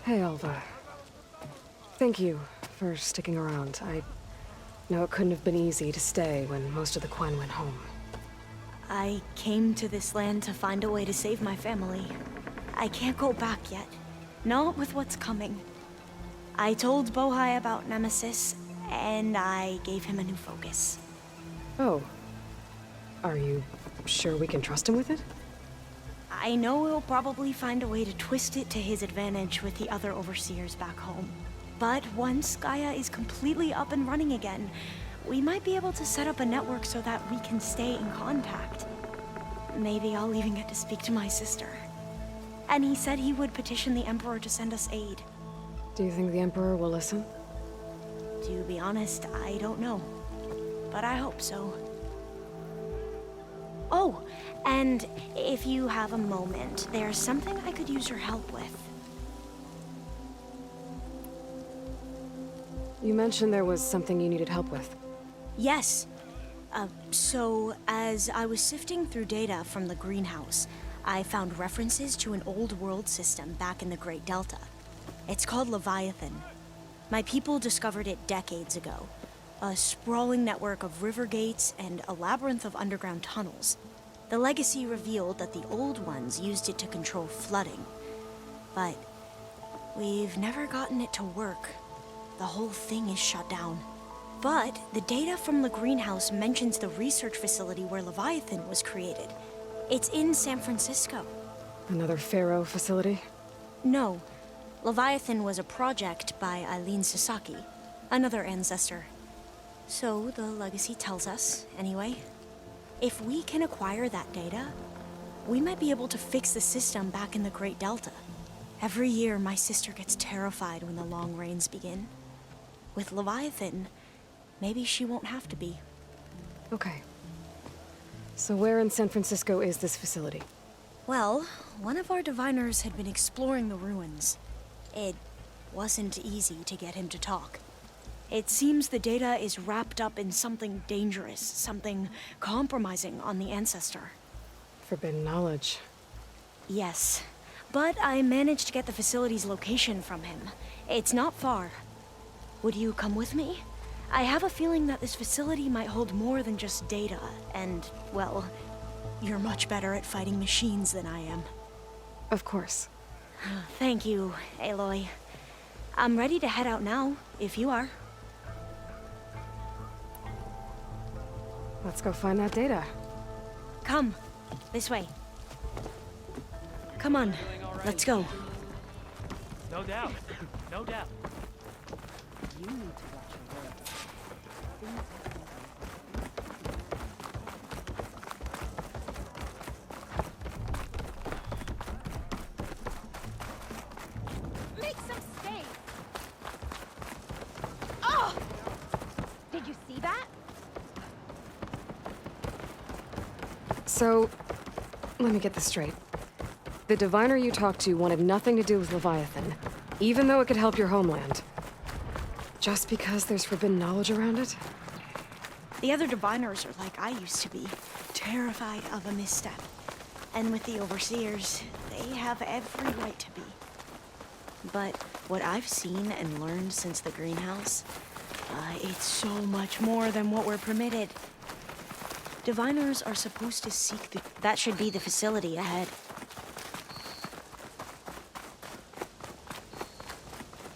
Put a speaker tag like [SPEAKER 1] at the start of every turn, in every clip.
[SPEAKER 1] Hey, Alva. Thank you for sticking around. I know it couldn't have been easy to stay when most of the Quan went home.
[SPEAKER 2] I came to this land to find a way to save my family. I can't go back yet. Not with what's coming. I told Bohai about Nemesis, and I gave him a new focus.
[SPEAKER 1] Oh. Are you sure we can trust him with it?
[SPEAKER 2] I know he'll probably find a way to twist it to his advantage with the other overseers back home. But once Gaia is completely up and running again, we might be able to set up a network so that we can stay in contact. Maybe I'll even get to speak to my sister. And he said he would petition the Emperor to send us aid.
[SPEAKER 1] Do you think the Emperor will listen?
[SPEAKER 2] To be honest, I don't know. But I hope so. Oh, and if you have a moment, there's something I could use your help with.
[SPEAKER 1] You mentioned there was something you needed help with.
[SPEAKER 2] Yes. So, as I was sifting through data from the greenhouse, I found references to an old world system back in the Great Delta. It's called Leviathan. My people discovered it decades ago. A sprawling network of river gates and a labyrinth of underground tunnels. The legacy revealed that the old ones used it to control flooding. But we've never gotten it to work. The whole thing is shut down. But the data from the greenhouse mentions the research facility where Leviathan was created. It's in San Francisco.
[SPEAKER 1] Another Pharaoh facility?
[SPEAKER 2] No. Leviathan was a project by Eileen Sasaki, another ancestor. So the legacy tells us, anyway. If we can acquire that data, we might be able to fix the system back in the Great Delta. Every year, my sister gets terrified when the long rains begin. With Leviathan, maybe she won't have to be.
[SPEAKER 1] Okay. So where in San Francisco is this facility?
[SPEAKER 2] Well, one of our diviners had been exploring the ruins. It wasn't easy to get him to talk. It seems the data is wrapped up in something dangerous, something compromising on the ancestor.
[SPEAKER 1] Forbidden knowledge.
[SPEAKER 2] Yes, but I managed to get the facility's location from him. It's not far. Would you come with me? I have a feeling that this facility might hold more than just data, and, well, you're much better at fighting machines than I am.
[SPEAKER 1] Of course.
[SPEAKER 2] Thank you, Aloy. I'm ready to head out now, if you are.
[SPEAKER 1] Let's go find that data.
[SPEAKER 2] Come, this way. Come on, let's go.
[SPEAKER 3] No doubt, no doubt.
[SPEAKER 4] You need to watch your words.
[SPEAKER 5] Make some space! Oh! Did you see that?
[SPEAKER 1] So, let me get this straight. The diviner you talked to wanted nothing to do with Leviathan, even though it could help your homeland. Just because there's forbidden knowledge around it?
[SPEAKER 2] The other diviners are like I used to be, terrified of a misstep. And with the overseers, they have every right to be. But what I've seen and learned since the greenhouse, it's so much more than what we're permitted. Diviners are supposed to seek the... That should be the facility ahead.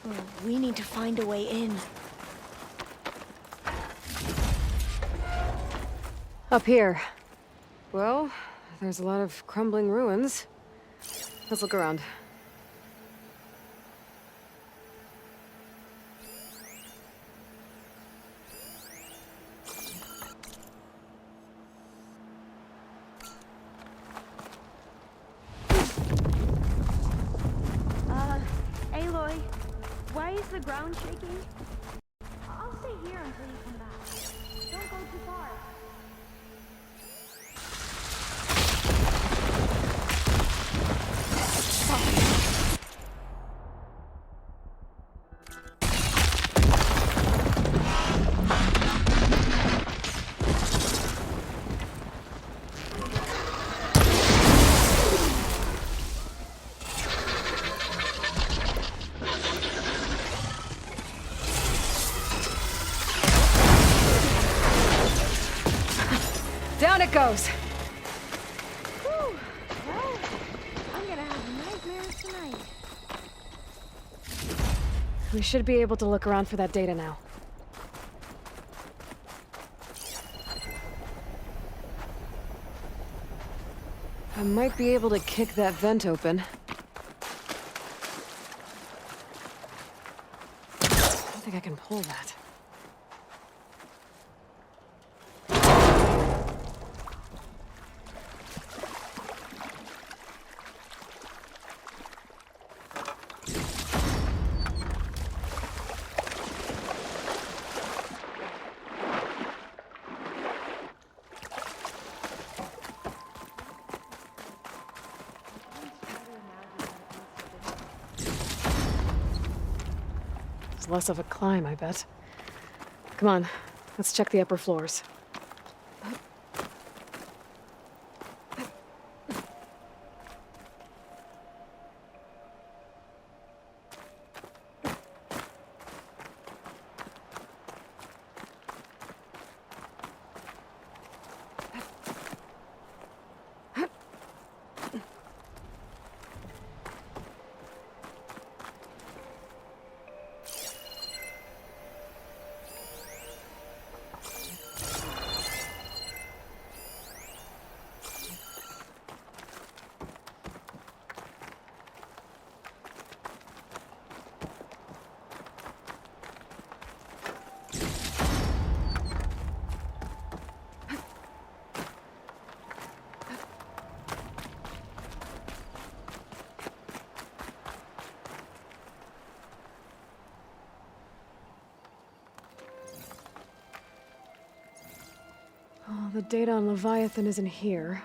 [SPEAKER 2] Oh, we need to find a way in.
[SPEAKER 1] Up here. Well, there's a lot of crumbling ruins. Let's look around.
[SPEAKER 2] Aloy, why is the ground shaking? I'll stay here until you come back. Don't go too far.
[SPEAKER 1] Down it goes.
[SPEAKER 5] Whew. Well, I'm gonna have nightmares tonight.
[SPEAKER 1] We should be able to look around for that data now. I might be able to kick that vent open. I don't think I can pull that. It's less of a climb, I bet. Come on, let's check the upper floors. Oh, the data on Leviathan isn't here.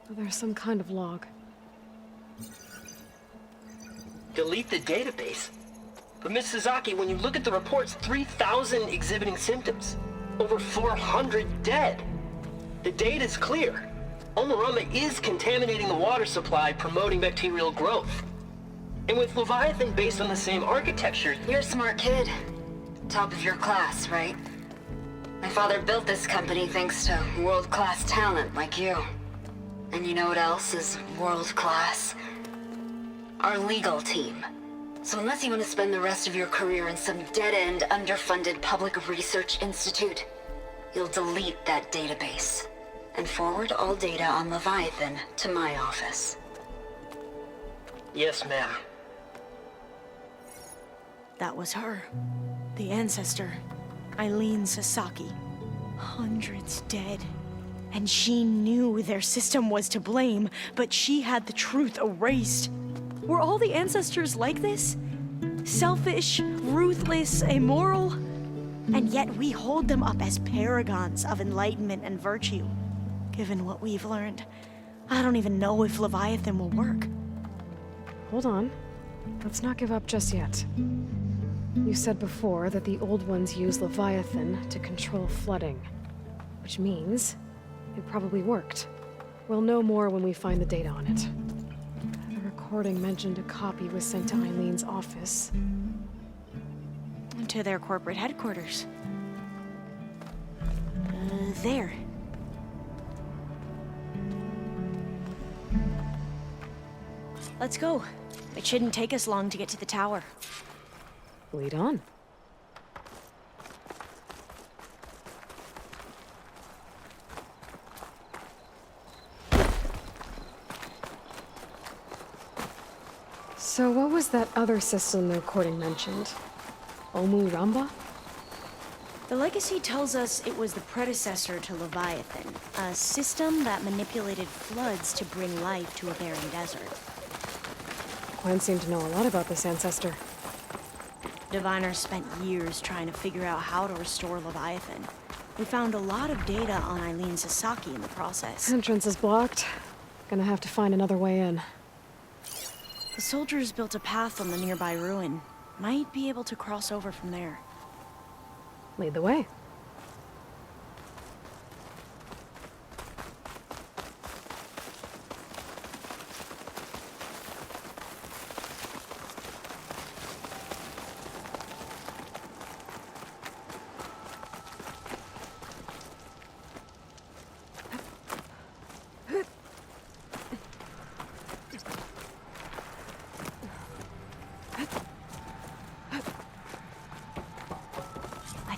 [SPEAKER 1] But there's some kind of log.
[SPEAKER 6] Delete the database? But Miss Sasaki, when you look at the reports, 3,000 exhibiting symptoms. Over 400 dead. The data's clear. Omarama is contaminating the water supply, promoting bacterial growth. And with Leviathan based on the same architecture...
[SPEAKER 7] You're a smart kid. Top of your class, right? My father built this company thanks to world-class talent like you. And you know what else is world-class? Our legal team. So unless you want to spend the rest of your career in some dead-end, underfunded public research institute, you'll delete that database and forward all data on Leviathan to my office.
[SPEAKER 6] Yes, ma'am.
[SPEAKER 2] That was her. The ancestor. Eileen Sasaki. Hundreds dead. And she knew their system was to blame, but she had the truth erased. Were all the ancestors like this? Selfish, ruthless, immoral? And yet we hold them up as paragons of enlightenment and virtue. Given what we've learned, I don't even know if Leviathan will work.
[SPEAKER 1] Hold on. Let's not give up just yet. You said before that the old ones use Leviathan to control flooding. Which means it probably worked. We'll know more when we find the data on it. The recording mentioned a copy was sent to Eileen's office.
[SPEAKER 2] To their corporate headquarters. There. Let's go. It shouldn't take us long to get to the tower.
[SPEAKER 1] Lead on. So what was that other system the recording mentioned? Omu Ramba?
[SPEAKER 2] The legacy tells us it was the predecessor to Leviathan, a system that manipulated floods to bring life to a barren desert.
[SPEAKER 1] Gwen seemed to know a lot about this ancestor.
[SPEAKER 2] Diviners spent years trying to figure out how to restore Leviathan. We found a lot of data on Eileen Sasaki in the process.
[SPEAKER 1] Entrance is blocked. Gonna have to find another way in.
[SPEAKER 2] The soldiers built a path on the nearby ruin. Might be able to cross over from there.
[SPEAKER 1] Lead the way.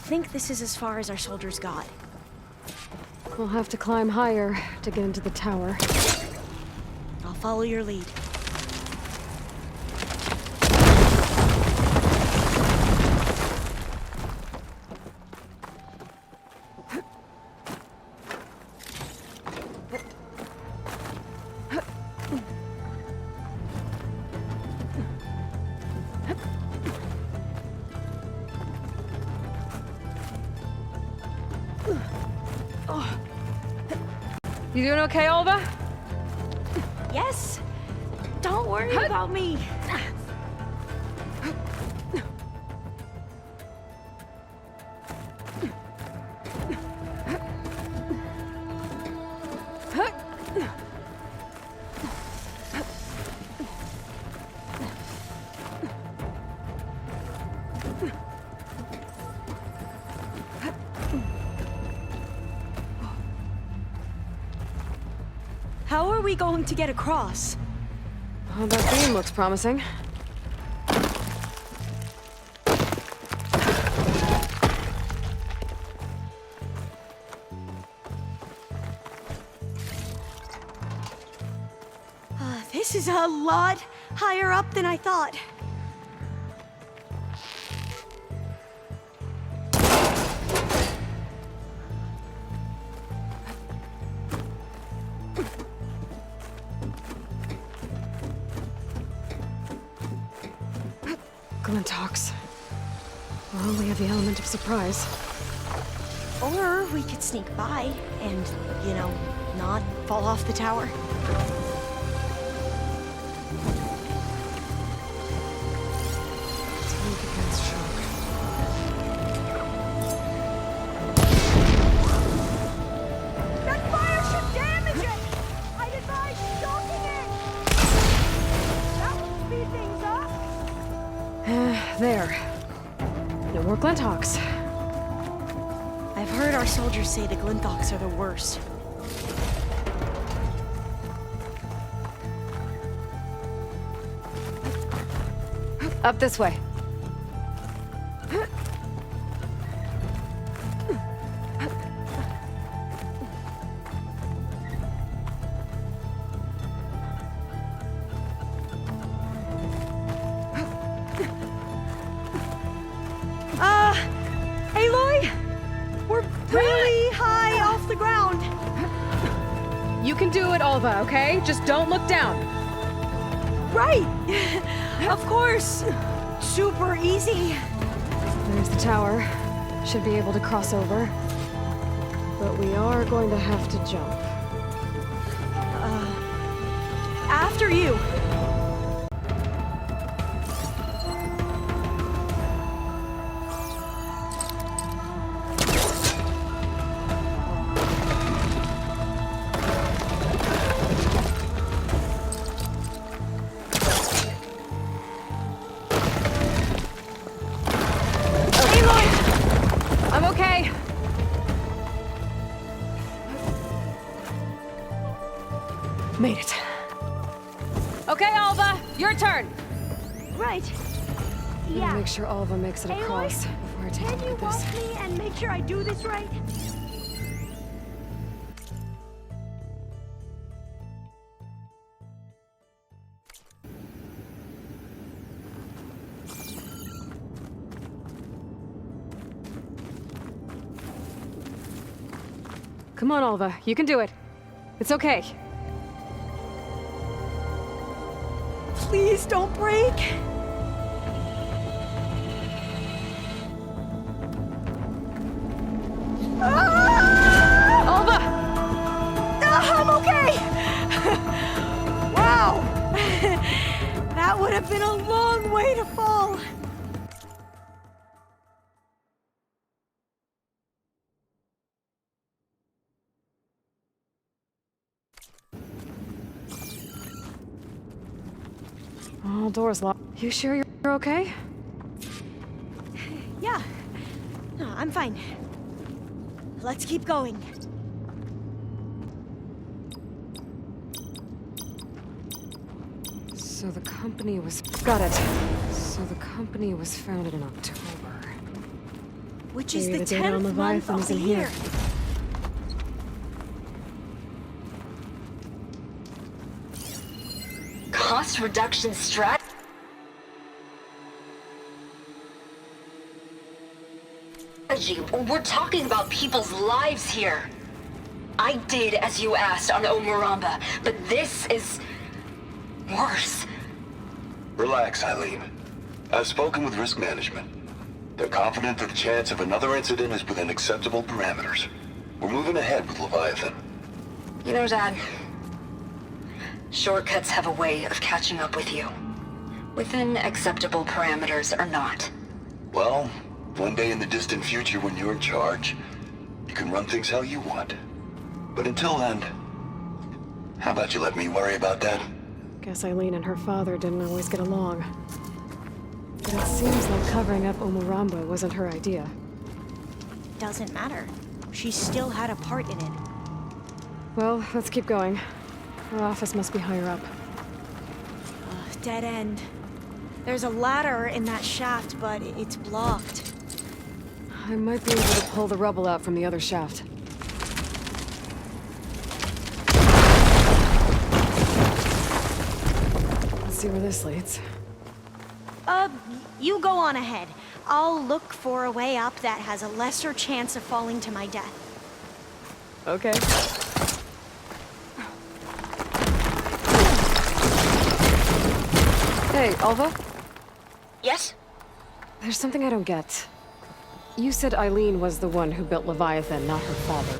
[SPEAKER 2] think this is as far as our soldiers got.
[SPEAKER 1] We'll have to climb higher to get into the tower.
[SPEAKER 2] I'll follow your lead.
[SPEAKER 1] You doing okay, Alva?
[SPEAKER 2] Yes! Don't worry about me! How are we going to get across?
[SPEAKER 1] Oh, that beam looks promising.
[SPEAKER 2] This is a lot higher up than I thought.
[SPEAKER 1] Glintox. Well, we have the element of surprise.
[SPEAKER 2] Or we could sneak by and, you know, not fall off the tower.
[SPEAKER 1] Tank against shock.
[SPEAKER 5] That fire should damage it! I'd advise shocking it! That would speed things up!
[SPEAKER 1] There. No more Glintox.
[SPEAKER 2] I've heard our soldiers say the Glinthox are the worst.
[SPEAKER 1] Up this way.
[SPEAKER 2] Aloy! We're really high off the ground.
[SPEAKER 1] You can do it, Alva, okay? Just don't look down.
[SPEAKER 2] Right! Of course! Super easy.
[SPEAKER 1] There's the tower. Should be able to cross over. But we are going to have to jump.
[SPEAKER 2] After you.
[SPEAKER 1] I'm okay. Made it. Okay, Alva, your turn.
[SPEAKER 5] Right.
[SPEAKER 1] I'm
[SPEAKER 5] Yeah.
[SPEAKER 1] gonna make sure Alva makes it
[SPEAKER 5] Aloy,
[SPEAKER 1] across before I take a
[SPEAKER 5] Can
[SPEAKER 1] look
[SPEAKER 5] you
[SPEAKER 1] at
[SPEAKER 5] watch
[SPEAKER 1] this.
[SPEAKER 5] me and make sure I do this right?
[SPEAKER 1] Come on, Alva, you can do it. It's okay.
[SPEAKER 2] Please don't break.
[SPEAKER 1] Alva!
[SPEAKER 2] I'm okay! Wow! That would have been a long way to fall.
[SPEAKER 1] All doors locked. You sure you're okay?
[SPEAKER 2] Yeah. No, I'm fine. Let's keep going.
[SPEAKER 1] So the company was... Got it. So the company was founded in October.
[SPEAKER 2] which is
[SPEAKER 1] Maybe
[SPEAKER 2] the
[SPEAKER 1] the data on
[SPEAKER 2] 10th month
[SPEAKER 1] Leviathan
[SPEAKER 2] of
[SPEAKER 1] is
[SPEAKER 2] the
[SPEAKER 1] in here.
[SPEAKER 2] year.
[SPEAKER 7] Cost reduction strategy. We're talking about people's lives here. I did as you asked on Omuramba, but this is worse.
[SPEAKER 8] Relax, Eileen. I've spoken with risk management. They're confident that the chance of another incident is within acceptable parameters. We're moving ahead with Leviathan.
[SPEAKER 7] You know, Dad, shortcuts have a way of catching up with you. Within acceptable parameters or not.
[SPEAKER 8] Well, one day in the distant future when you're in charge, you can run things how you want. But until then, how about you let me worry about that?
[SPEAKER 1] Guess Eileen and her father didn't always get along. But it seems like covering up Omuramba wasn't her idea.
[SPEAKER 2] Doesn't matter. She still had a part in it.
[SPEAKER 1] Well, let's keep going. Her office must be higher up.
[SPEAKER 2] Dead end. There's a ladder in that shaft, but it's blocked.
[SPEAKER 1] I might be able to pull the rubble out from the other shaft. Let's see where this leads.
[SPEAKER 2] You go on ahead. I'll look for a way up that has a lesser chance of falling to my death.
[SPEAKER 1] Okay. Hey, Alva?
[SPEAKER 2] Yes?
[SPEAKER 1] There's something I don't get. You said Eileen was the one who built Leviathan, not her father.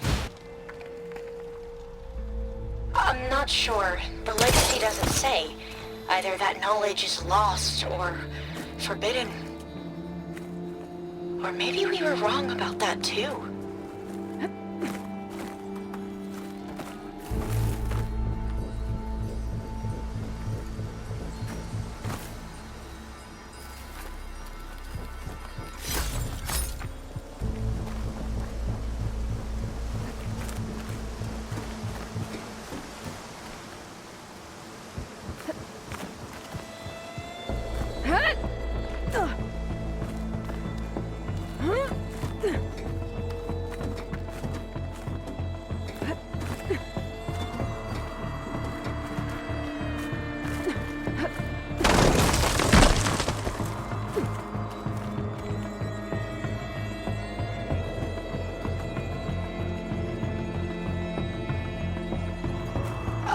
[SPEAKER 2] I'm not sure. The legacy doesn't say. Either that knowledge is lost or forbidden. Or maybe we were wrong about that too.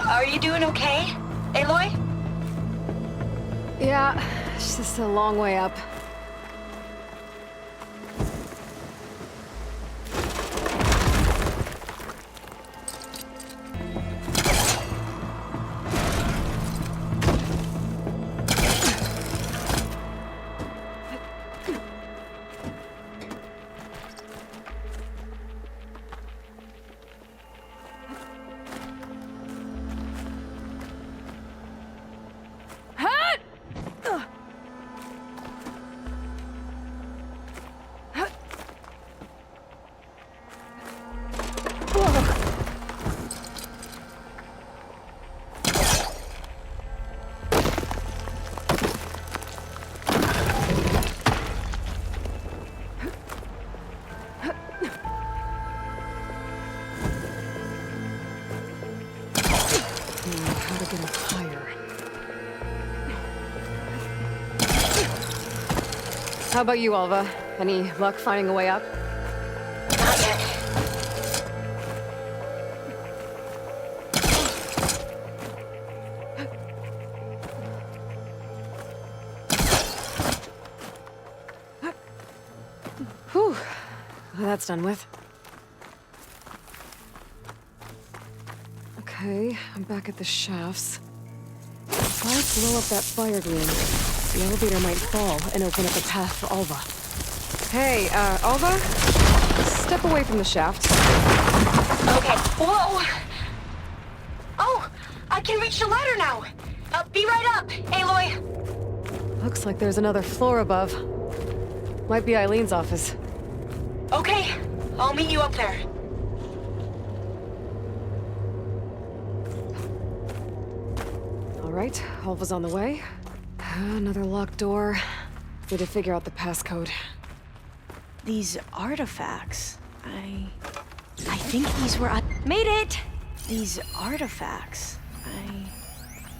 [SPEAKER 2] Are you doing okay, Aloy?
[SPEAKER 1] Yeah, it's just a long way up. How to get up higher. How about you, Alva? Any luck finding a way up?
[SPEAKER 2] Not yet.
[SPEAKER 1] Whew. Well, that's done with. Okay, I'm back at the shafts. If I blow up that fire gleam, the elevator might fall and open up a path for Alva. Hey, Alva? Step away from the shaft.
[SPEAKER 2] Okay. Whoa! Oh! I can reach the ladder now! Be right up, Aloy!
[SPEAKER 1] Looks like there's another floor above. Might be Eileen's office.
[SPEAKER 2] Okay, I'll meet you up there.
[SPEAKER 1] All right, Alva's on the way. Another locked door. Need to figure out the passcode.
[SPEAKER 2] These artifacts, I think these were... Made it! These artifacts,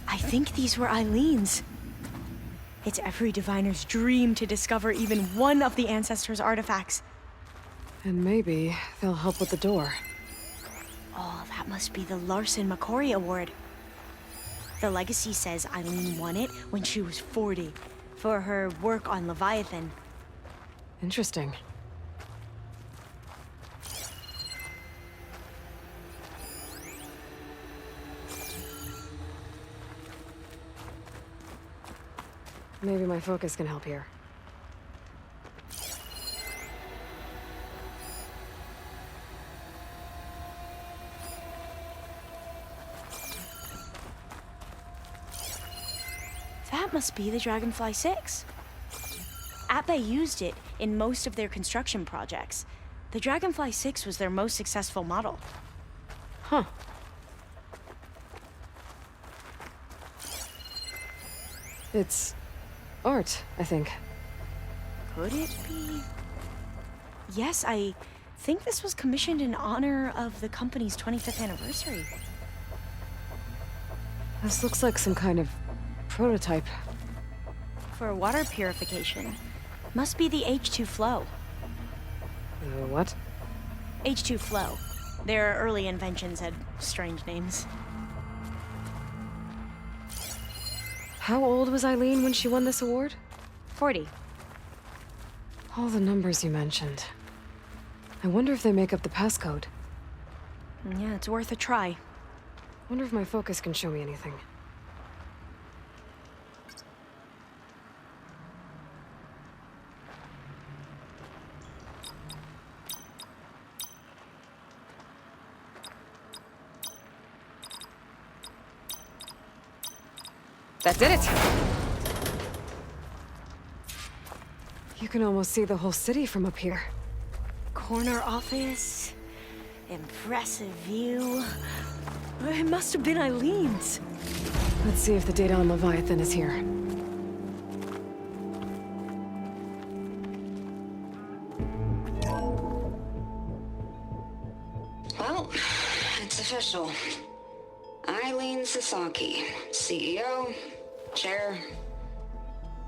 [SPEAKER 2] I think these were Eileen's. It's every diviner's dream to discover even one of the Ancestors' artifacts.
[SPEAKER 1] And maybe they'll help with the door.
[SPEAKER 2] Oh, that must be the Larson McCory Award. The legacy says Eileen won it when she was 40 for her work on Leviathan.
[SPEAKER 1] Interesting. Maybe my focus can help here.
[SPEAKER 2] That must be the Dragonfly 6. Ape used it in most of their construction projects. The Dragonfly 6 was their most successful model.
[SPEAKER 1] Huh. It's art, I think.
[SPEAKER 2] Could it be? Yes, I think this was commissioned in honor of the company's 25th anniversary.
[SPEAKER 1] This looks like some kind of prototype.
[SPEAKER 2] For water purification. Must be the H2 flow.
[SPEAKER 1] What?
[SPEAKER 2] H2 flow. Their early inventions had strange names.
[SPEAKER 1] How old was Eileen when she won this award?
[SPEAKER 2] 40.
[SPEAKER 1] All the numbers you mentioned. I wonder if they make up the passcode.
[SPEAKER 2] Yeah, it's worth a try.
[SPEAKER 1] Wonder if my focus can show me anything. That did it! You can almost see the whole city from up here.
[SPEAKER 2] Corner office. Impressive view. It must have been Eileen's.
[SPEAKER 1] Let's see if the data on Leviathan is here.
[SPEAKER 7] Well, it's official. Eileen Sasaki, CEO, chair,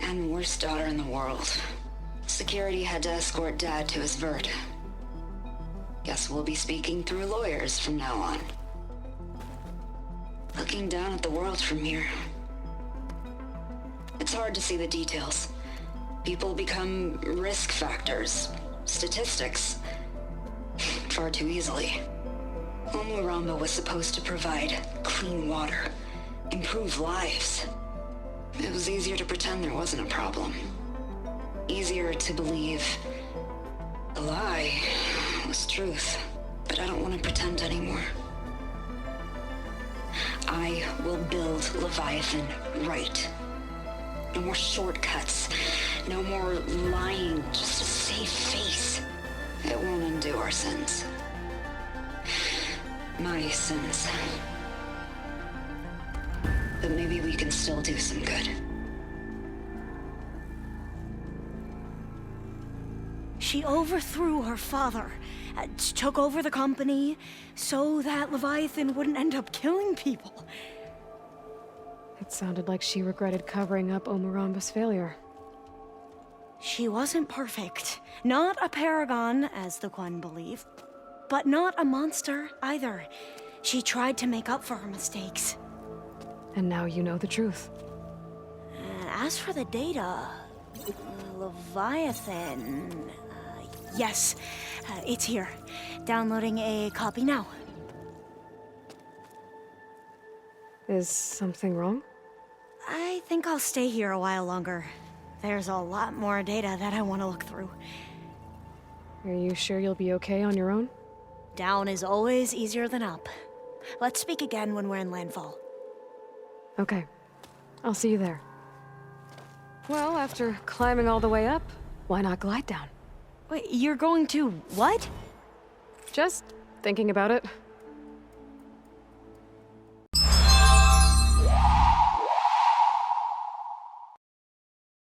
[SPEAKER 7] and worst daughter in the world. Security had to escort Dad to his vert. Guess we'll be speaking through lawyers from now on. Looking down at the world from here. It's hard to see the details. People become risk factors, statistics, far too easily. Omuramba was supposed to provide clean water, improve lives. It was easier to pretend there wasn't a problem. Easier to believe the lie was truth. But I don't want to pretend anymore. I will build Leviathan right. No more shortcuts. No more lying just to save face. It won't undo our sins. My sins. But maybe we can still do some good.
[SPEAKER 2] She overthrew her father, took over the company, so that Leviathan wouldn't end up killing people.
[SPEAKER 1] It sounded like she regretted covering up Omuramba's failure.
[SPEAKER 2] She wasn't perfect. Not a paragon, as the Quan believe. But not a monster, either. She tried to make up for her mistakes.
[SPEAKER 1] And now you know the truth.
[SPEAKER 2] As for the data... Leviathan... yes, it's here. Downloading a copy now.
[SPEAKER 1] Is something wrong?
[SPEAKER 2] I think I'll stay here a while longer. There's a lot more data that I want to look through.
[SPEAKER 1] Are you sure you'll be okay on your own?
[SPEAKER 2] Down is always easier than up. Let's speak again when we're in landfall.
[SPEAKER 1] Okay. I'll see you there. Well, after climbing all the way up, why not glide down?
[SPEAKER 2] Wait, you're going to what?
[SPEAKER 1] Just thinking about it.